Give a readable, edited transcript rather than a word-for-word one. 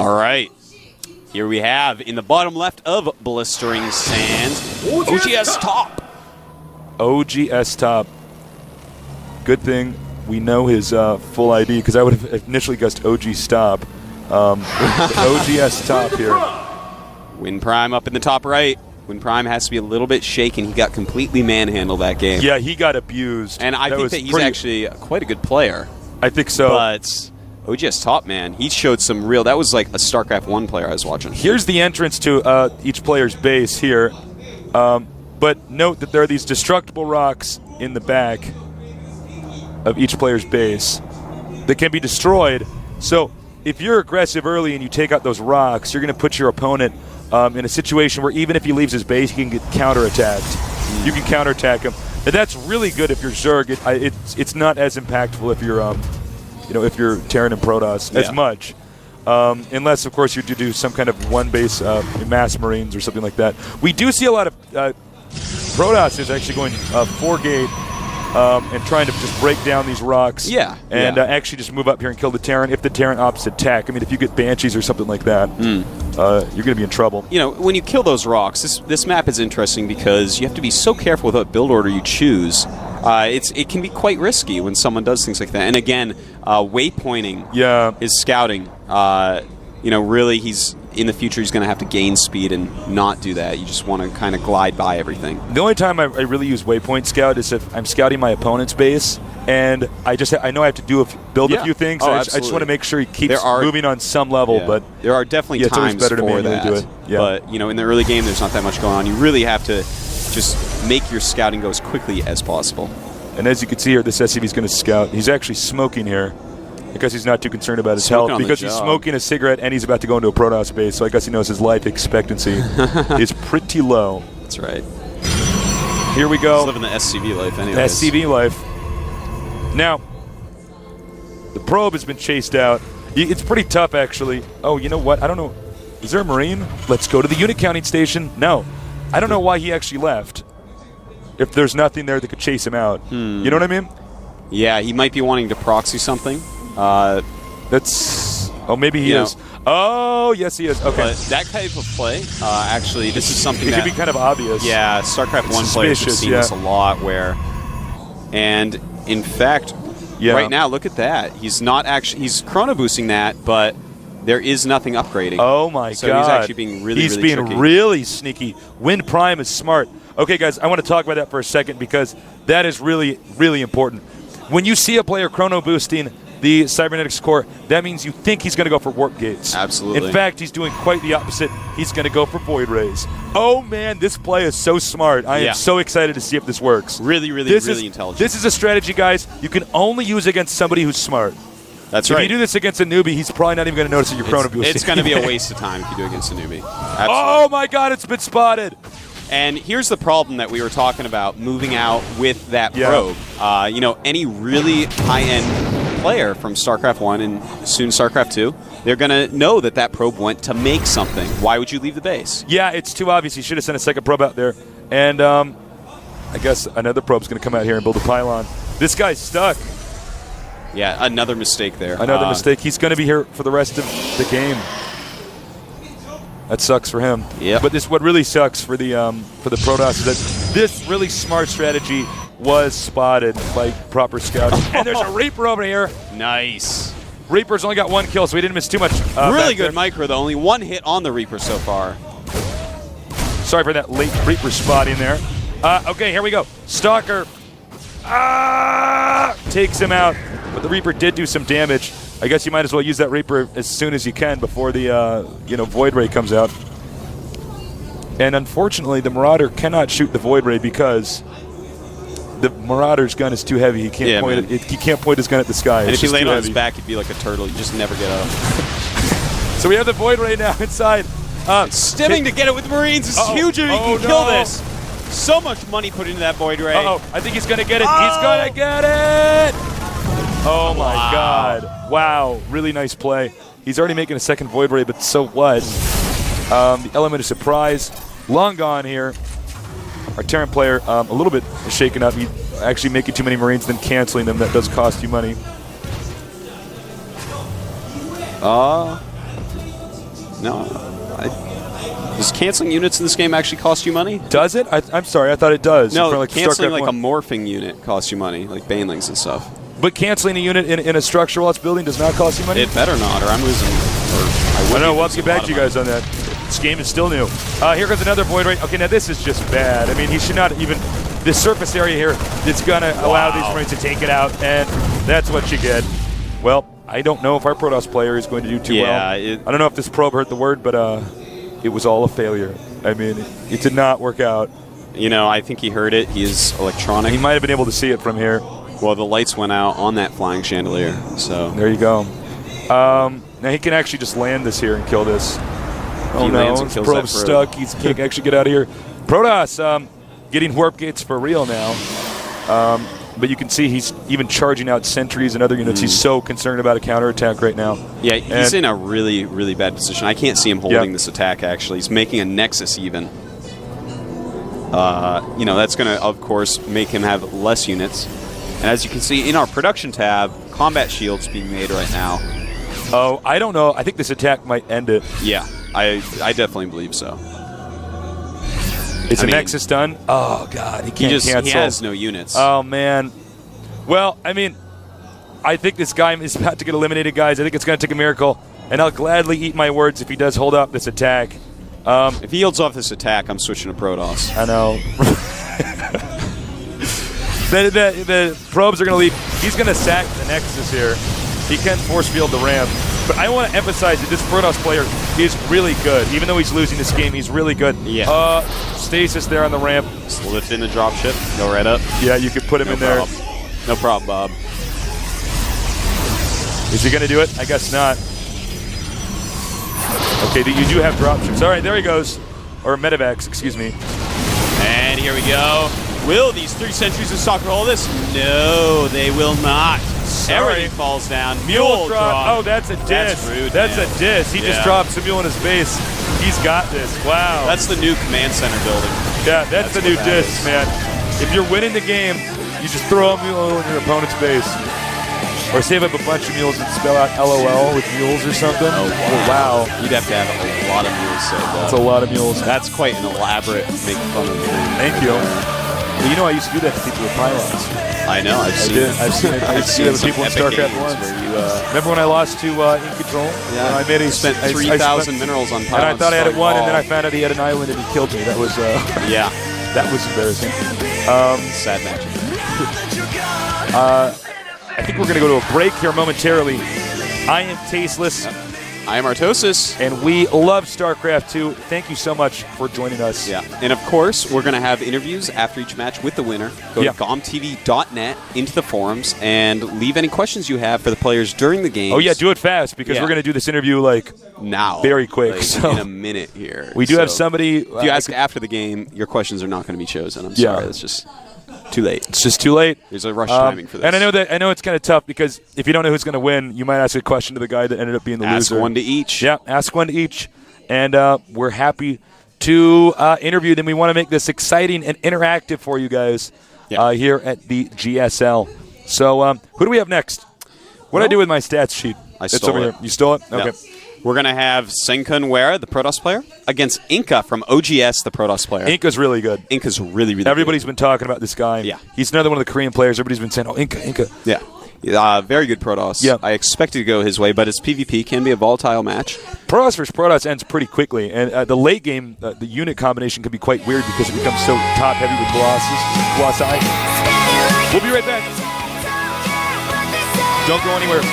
All right. Here we have, in the bottom left of Blistering Sands, OGS Top. OGS Top. Good thing we know his full ID, because I would have initially guessed OG Stop. OGS Top here. Win Prime up in the top right. Win Prime has to be a little bit shaken. He got completely manhandled that game. Yeah, he got abused. And I think that he's actually quite a good player. I think so. But OGS Top, man, he showed some real... That was like a Starcraft 1 player I was watching. Here's the entrance to each player's base here. But note that there are these destructible rocks in the back of each player's base that can be destroyed. So if you're aggressive early and you take out those rocks, you're going to put your opponent in a situation where even if he leaves his base, he can get counterattacked. You can counterattack him. And that's really good if you're Zerg. It's not as impactful if you're if you're Terran and Protoss as much. Unless, of course, you do some kind of one-base mass Marines or something like that. We do see a lot of Protoss is actually going 4-gate and trying to just break down these rocks. Yeah. And actually just move up here and kill the Terran if the Terran opts attack. I mean, if you get Banshees or something like that, you're going to be in trouble. You know, when you kill those rocks, this map is interesting because you have to be so careful with what build order you choose. It can be quite risky when someone does things like that. And again, waypointing is scouting. Really, in the future, he's going to have to gain speed and not do that. You just want to kind of glide by everything. The only time I really use waypoint scout is if I'm scouting my opponent's base, and I know I have to build a few things. I just want to make sure he keeps moving on some level. But there are definitely times better for to that. do it. Yeah. But in the early game, there's not that much going on. You really have to just make your scouting go as quickly as possible. And as you can see here, this SCV is going to scout. He's actually smoking here because he's not too concerned about his health, because he's smoking a cigarette and he's about to go into a Protoss base, so I guess he knows his life expectancy is pretty low. That's right. Here we go. He's living the SCV life anyways. SCV life. Now, the probe has been chased out. It's pretty tough, actually. Oh, you know what? I don't know. Is there a Marine? Let's go to the unit counting station. No. I don't know why he actually left. If there's nothing there that could chase him out. You know what I mean? Yeah, he might be wanting to proxy something. Maybe he is. Oh, yes, he is. Okay. But that type of play, actually, this is something that could be kind of obvious. Yeah, StarCraft 1 players have seen this a lot and in fact, right now, look at that. He's not actually, he's chrono boosting that, but there is nothing upgrading. Oh my God. So he's actually being really tricky. Really sneaky. Wind Prime is smart. Okay, guys, I want to talk about that for a second because that is really, really important. When you see a player chrono boosting the Cybernetics core, that means you think he's going to go for warp gates. Absolutely. In fact, he's doing quite the opposite. He's going to go for void rays. Oh man, this play is so smart. I am so excited to see if this works. Really intelligent. This is a strategy, guys, you can only use against somebody who's smart. That's right. If you do this against a newbie, he's probably not even going to notice that you're chrono boosting. It's going to be a waste of time if you do it against a newbie. Absolutely. Oh my God, it's been spotted. And here's the problem that we were talking about moving out with that probe. Any really high-end player from StarCraft 1 and soon StarCraft 2, they're going to know that probe went to make something. Why would you leave the base? Yeah, it's too obvious. You should have sent a second probe out there. And I guess another probe's going to come out here and build a pylon. This guy's stuck. Yeah, another mistake there. Another mistake. He's going to be here for the rest of the game. That sucks for him. Yeah. But what really sucks for the Protoss is that this really smart strategy was spotted by proper scouting. And there's a Reaper over here. Nice. Reaper's only got 1 kill, so he didn't miss too much. Really good micro, though. Only 1 hit on the Reaper so far. Sorry for that late Reaper spotting there. Okay, here we go. Stalker takes him out, but the Reaper did do some damage. I guess you might as well use that Reaper as soon as you can before the Void Ray comes out. And unfortunately, the Marauder cannot shoot the Void Ray because the Marauder's gun is too heavy. He can't point it. He can't point his gun at the sky. And it's if he just laid too on heavy. his back, he'd be like a turtle. You just never get up. So we have the Void Ray now inside. Stimming to get it with Marines is huge if he can kill this. So much money put into that Void Ray. I think he's going to get it. He's going to get it. Oh my God. Wow. Really nice play. He's already making a second Void Ray, but so what? The element of surprise, long gone here. Our Terran player, a little bit shaken up. He actually making too many Marines, then canceling them. That does cost you money. No. Does canceling units in this game actually cost you money? Does it? I'm sorry, I thought it does. No, like canceling Starcraft like 1. a morphing unit costs you money, like banelings and stuff. But canceling a unit in a structure while it's building does not cost you money? It better not, or I'm losing. I don't know. We'll have to get back to you guys on that. This game is still new. Here comes another Void Ray. Okay, now this is just bad. I mean, he should not even... This surface area here that's going to allow these Marines to take it out, and that's what you get. Well, I don't know if our Protoss player is going to do too well. I don't know if this probe hurt the word, but it was all a failure. I mean, it did not work out. You know, I think he heard it. He is electronic. He might have been able to see it from here. Well, the lights went out on that flying chandelier, so... There you go. Now he can actually just land this here and kill this. Oh no, his probe's stuck. He can't actually get out of here. Protoss getting warp gates for real now. But you can see he's even charging out sentries and other units. He's so concerned about a counterattack right now. Yeah, he's in a really, really bad position. I can't see him holding this attack, actually. He's making a Nexus even. You know, that's going to, of course, make him have less units. And as you can see in our production tab, combat shields being made right now. Oh, I don't know. I think this attack might end it. Yeah, I definitely believe so. Is the Nexus done? Oh, God. He can't cancel. He has no units. Oh, man. Well, I mean, I think this guy is about to get eliminated, guys. I think it's going to take a miracle. And I'll gladly eat my words if he does hold up this attack. If he holds off this attack, I'm switching to Protoss. I know. The probes are going to leave. He's going to sack the Nexus here. He can force field the ramp. But I want to emphasize that this Protoss player is really good. Even though he's losing this game, he's really good. Yeah. Stasis there on the ramp. Just lift in the dropship. Go right up. Yeah, you could put him in there. No problem, Bob. Is he going to do it? I guess not. Okay, you do have dropships. All right, there he goes. Or medevacs, excuse me. And here we go. Will these 3 sentries of soccer hold this? No, they will not. Everything falls down. Mule drop. Oh, that's a diss. That's rude, That's a diss. He just drops a mule in his base. He's got this. Wow. That's the new command center building. Yeah, that's the new diss, man. If you're winning the game, you just throw a mule in your opponent's base. Or save up a bunch of mules and spell out LOL with mules or something. Oh, wow. You'd have to have a lot of mules saved up. That's a lot of mules. That's quite an elaborate make fun of thing. Thank you. Well, you know, I used to do that to people with pylons. I know. I've seen it. I've seen it with people in Starcraft 1. Remember when I lost to In Control? Yeah. I made spent 3,000 minerals on pylons. And I thought I had it won, and then I found out he had an island and he killed me. That was yeah. That was embarrassing. Sad match. I think we're going to go to a break here momentarily. I am Tasteless. I am Artosis. And we love StarCraft 2. Thank you so much for joining us. Yeah. And of course, we're going to have interviews after each match with the winner. Go to GOMTV.net into the forums and leave any questions you have for the players during the game. Oh, yeah, do it fast because we're going to do this interview now. Very quick. So in a minute here. We do have somebody. If you ask after the game, your questions are not going to be chosen. I'm sorry. It's just too late. It's just too late. There's a rush timing for this. And I know it's kind of tough because if you don't know who's going to win, you might ask a question to the guy that ended up being the loser. Ask one to each. Yeah, ask one to each. And we're happy to interview them. We want to make this exciting and interactive for you guys here at the GSL. So who do we have next? What did I do with my stats sheet? I stole it. Here. You stole it? Okay. Yep. We're going to have Senkun Wera, the Protoss player, against Inca from OGS, the Protoss player. Inca's really good. Inca's really, really Everybody's been talking about this guy. Yeah. He's another one of the Korean players. Everybody's been saying, oh, Inca. Yeah. Very good Protoss. Yeah. I expected to go his way, but his PvP can be a volatile match. Protoss versus Protoss ends pretty quickly, and the late game, the unit combination can be quite weird because it becomes so top-heavy with Colossi. We'll be right back. Don't go anywhere.